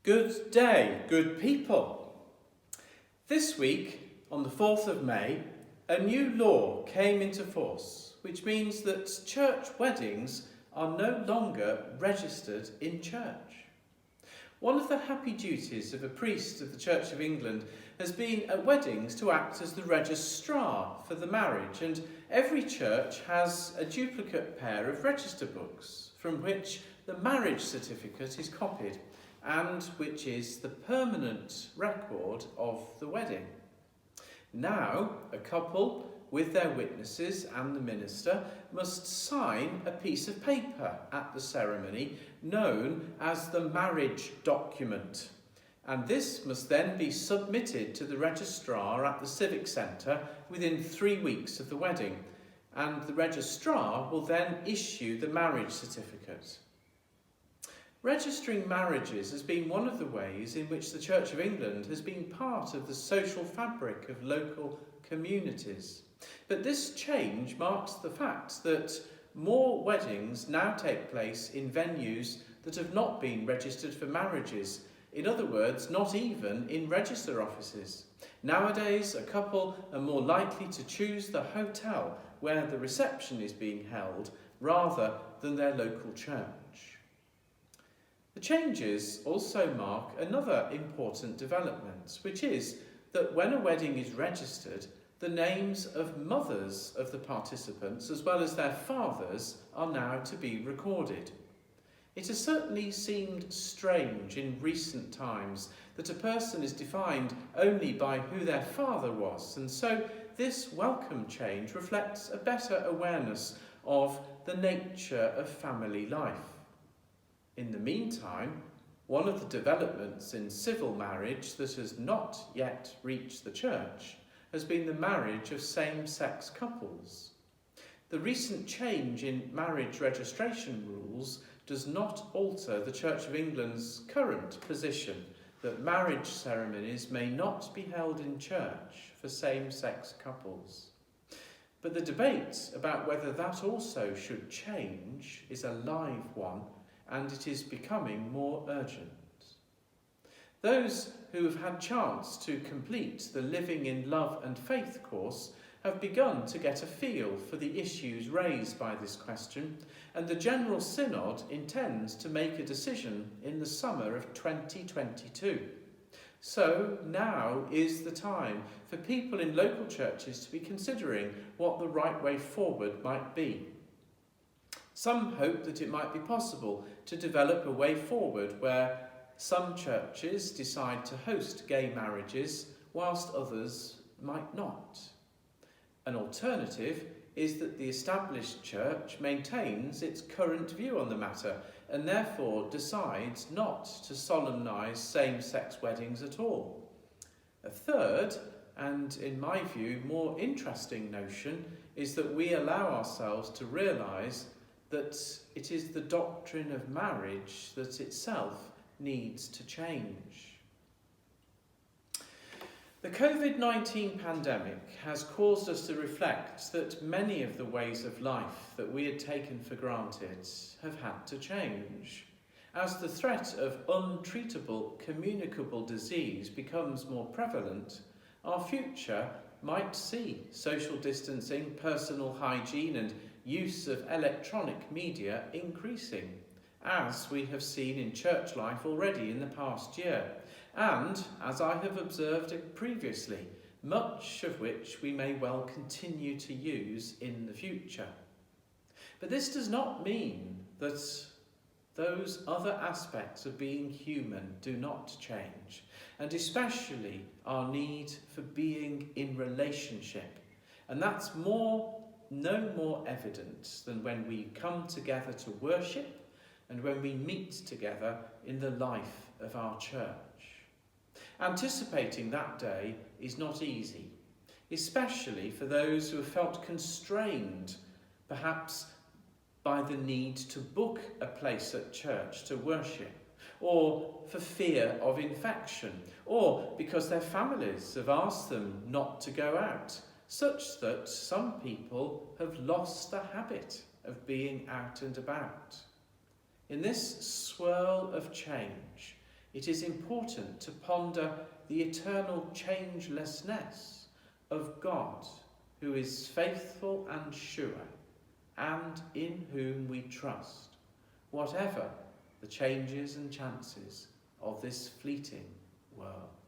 Good day, good people. This week, on the 4th of May, a new law came into force, which means that church weddings are no longer registered in church. One of the happy duties of a priest of the Church of England has been at weddings to act as the registrar for the marriage, and every church has a duplicate pair of register books from which the marriage certificate is copied, and which is the permanent record of the wedding. Now, a couple, with their witnesses and the minister, must sign a piece of paper at the ceremony known as the marriage document, and this must then be submitted to the registrar at the Civic Centre within 3 weeks of the wedding, and the registrar will then issue the marriage certificate. Registering marriages has been one of the ways in which the Church of England has been part of the social fabric of local communities. But this change marks the fact that more weddings now take place in venues that have not been registered for marriages. In other words, not even in register offices. Nowadays, a couple are more likely to choose the hotel where the reception is being held rather than their local church. The changes also mark another important development, which is that when a wedding is registered, the names of mothers of the participants, as well as their fathers, are now to be recorded. It has certainly seemed strange in recent times that a person is defined only by who their father was, and so this welcome change reflects a better awareness of the nature of family life. In the meantime, one of the developments in civil marriage that has not yet reached the church has been the marriage of same-sex couples. The recent change in marriage registration rules does not alter the Church of England's current position that marriage ceremonies may not be held in church for same-sex couples. But the debate about whether that also should change is a live one, and it is becoming more urgent. Those who have had chance to complete the Living in Love and Faith course have begun to get a feel for the issues raised by this question, and the General Synod intends to make a decision in the summer of 2022. So now is the time for people in local churches to be considering what the right way forward might be. Some hope that it might be possible to develop a way forward where some churches decide to host gay marriages whilst others might not. An alternative is that the established church maintains its current view on the matter and therefore decides not to solemnise same-sex weddings at all. A third, and in my view more interesting notion, is that we allow ourselves to realise that it is the doctrine of marriage that itself needs to change. The COVID-19 pandemic has caused us to reflect that many of the ways of life that we had taken for granted have had to change. As the threat of untreatable communicable disease becomes more prevalent, our future might see social distancing, personal hygiene and use of electronic media increasing, as we have seen in church life already in the past year, and, as I have observed previously, much of which we may well continue to use in the future. But this does not mean that those other aspects of being human do not change, and especially our need for being in relationship. And that's no more evident than when we come together to worship and when we meet together in the life of our church. Anticipating that day is not easy, especially for those who have felt constrained, perhaps by the need to book a place at church to worship, or for fear of infection, or because their families have asked them not to go out, such that some people have lost the habit of being out and about. In this swirl of change, it is important to ponder the eternal changelessness of God, who is faithful and sure, and in whom we trust, whatever the changes and chances of this fleeting world.